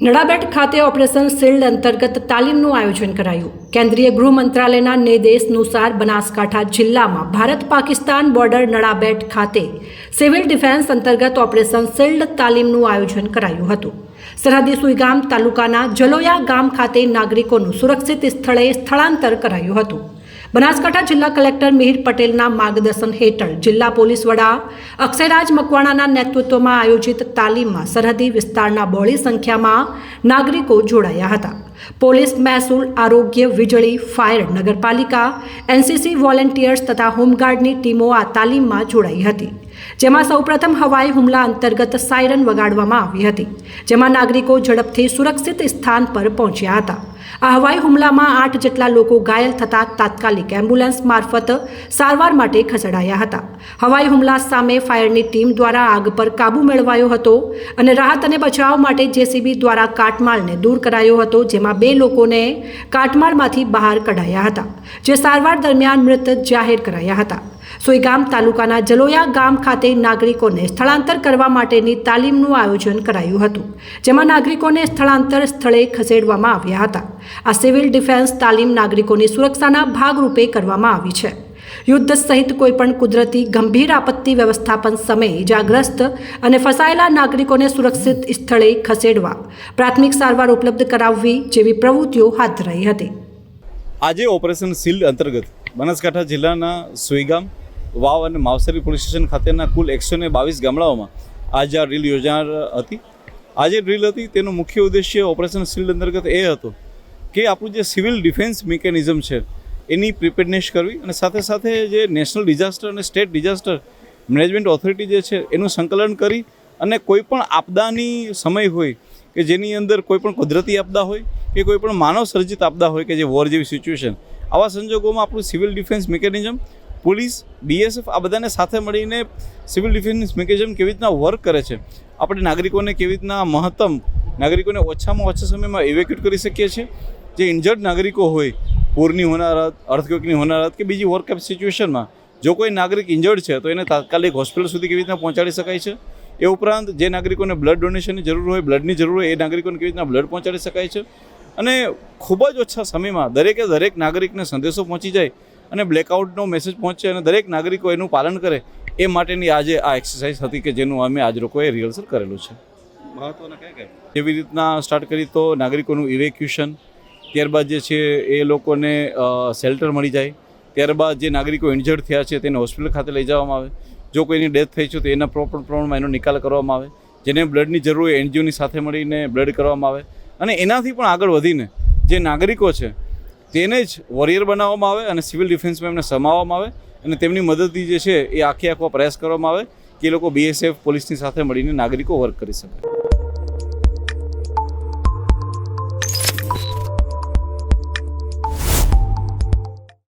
નડાબેટ ખાતે operation shield અંતર્ગત તાલીમનું આયોજન કરાયું। કેન્દ્રીય ગૃહ મંત્રાલયના નિર્દેશ અનુસાર બનાસકાંઠા જિલ્લામાં ભારત પાકિસ્તાન બોર્ડર નડાબેટ ખાતે સિવિલ ડિફેન્સ અંતર્ગત ઓપરેશન શિલ્ડ તાલીમનું આયોજન કરાયું હતું। સરહદી સુઈગામ તાલુકાના જલોયા ગામ ખાતે નાગરિકોનું સુરક્ષિત સ્થળે સ્થળાંતર કરાયું હતું। બનાસકાંઠા જિલ્લા કલેક્ટર મિહિર પટેલના માર્ગદર્શન હેઠળ જિલ્લા પોલીસ વડા અક્ષયરાજ મકવાણાના નેતૃત્વમાં આયોજિત તાલીમમાં સરહદી વિસ્તારના બહોળી સંખ્યામાં નાગરિકો જોડાયા હતા। પોલીસ, મહેસૂલ, આરોગ્ય, વીજળી, ફાયર, નગરપાલિકા, એનસીસી વોલેન્ટિયર્સ તથા હોમગાર્ડની ટીમો આ તાલીમમાં જોડાઈ હતી, જેમાં સૌપ્રથમ હવાઈ હુમલા અંતર્ગત સાયરન વગાડવામાં આવી હતી, જેમાં નાગરિકો ઝડપથી સુરક્ષિત સ્થાન પર પહોંચ્યા હતા। આ હવાઈ હુમલામાં 8 જેટલા લોકો ઘાયલ થતા તાત્કાલિક એમ્બ્યુલન્સ મારફત સારવાર માટે ખસેડાયા હતા। હવાઈ હુમલા સામે ફાયરની ટીમ દ્વારા આગ પર કાબૂ મેળવાયો હતો અને રાહત અને બચાવ માટે જેસીબી દ્વારા કાટમાળને દૂર કરાયો હતો, જેમાં 2 લોકોને કાટમાળમાંથી બહાર કઢાયા હતા, જે સારવાર દરમિયાન મૃત જાહેર કરાયા હતા। સુઈગામ તાલુકાના જલોયા ગામ ખાતે નાગરિકોને સ્થળાંતર કરવા માટેની તાલીમનું આયોજન કરાયું હતું, જેમાં નાગરિકોને સ્થળાંતર સ્થળે ખસેડવામાં આવ્યા હતા। આ સિવિલ ડિફેન્સ તાલીમ નાગરિકોની સુરક્ષાના ભાગરૂપે કરવામાં આવી છે। યુદ્ધ સહિત કોઈપણ કુદરતી ગંભીર આપત્તિ વ્યવસ્થાપન સમયે ઇજાગ્રસ્ત અને ફસાયેલા નાગરિકોને સુરક્ષિત સ્થળે ખસેડવા, પ્રાથમિક સારવાર ઉપલબ્ધ કરાવવી જેવી પ્રવૃત્તિઓ હાથ ધરાઈ હતી। આજે ઓપરેશન શિલ્ડ અંતર્ગત બનાસકાંઠા જિલ્લાના સુઈગામ, વાવ અને માવસરી પોલીસ સ્ટેશન ખાતેના કુલ 122 ગામડાઓમાં આજે આ ડ્રીલ યોજાનાર હતી। આ જે ડ્રીલ હતી તેનો મુખ્ય ઉદ્દેશ્ય ઓપરેશન શિલ્ડ અંતર્ગત એ હતો કે આપણું જે સિવિલ ડિફેન્સ મિકેનિઝમ છે એની પ્રિપેરનેસ કરવી અને સાથે સાથે જે નેશનલ ડિઝાસ્ટર અને સ્ટેટ ડિઝાસ્ટર મેનેજમેન્ટ ઓથોરિટી જે છે એનું સંકલન કરી અને કોઈપણ આપદાની સમય હોય કે જેની અંદર કોઈપણ કુદરતી આપદા હોય કે કોઈપણ માનવ સર્જિત આપદા હોય કે જે વોર જેવી સિચ્યુએશન, આવા સંજોગોમાં આપણું civil defence mechanism, police, BSF આ બધાને સાથે મળીને સિવિલ ડિફેન્સ મિકેનિઝમ કેવી રીતના વર્ક કરે છે, આપણે નાગરિકોને કેવી રીતના નાગરિકોને ઓછામાં ઓછા સમયમાં ઇવેક્યુએટ કરી શકીએ છીએ। જે ઇન્જર્ડ નાગરિકો હોય, પૂરની હોનારત, અર્થક્વેકની હોનારત કે બીજી વોર કેપ સિચ્યુએશનમાં જો કોઈ નાગરિક ઇન્જર્ડ છે તો એને તાત્કાલિક હોસ્પિટલ સુધી કેવી રીતના પહોંચાડી શકાય છે। એ ઉપરાંત જે નાગરિકોને બ્લડ ડોનેશનની જરૂર હોય, બ્લડની જરૂર હોય, એ નાગરિકોને કેવી રીતના બ્લડ પહોંચાડી શકાય છે અને ખૂબ જ ઓછા સમયમાં દરેક નાગરિકને સંદેશો પહોંચી જાય અને બ્લેકઆઉટનો મેસેજ પહોંચે અને દરેક નાગરિકો એનું પાલન કરે, એ માટેની આજે આ એક્સરસાઇઝ હતી કે જેનું અમે આજ લોકોએ રિહર્સલ કરેલું છે। મહત્વના કયા એવી રીતના સ્ટાર્ટ કરી તો નાગરિકોનું ઇવેક્યુએશન, ત્યારબાદ જે છે એ લોકોને શેલ્ટર મળી જાય, ત્યારબાદ જે નાગરિકો ઇન્જર્ડ થયા છે તેને હોસ્પિટલ ખાતે લઈ જવામાં આવે, જો કોઈની ડેથ થઈ છે તો એના પ્રોપર પ્રમાણમાં એનો નિકાલ કરવામાં આવે, જેને બ્લડની જરૂર હોય એનજીઓની સાથે મળીને બ્લડ કરવામાં આવે અને એનાથી પણ આગળ વધીને જે નાગરિકો છે તેને જ વોરિયર બનાવવામાં આવે અને સિવિલ ડિફેન્સમાં એમને સમાવવામાં આવે અને તેમની મદદથી જે છે એ આખો પ્રયાસ કરવામાં આવે કે એ લોકો બીએસએફ પોલીસની સાથે મળીને નાગરિકો વર્ક કરી શકે।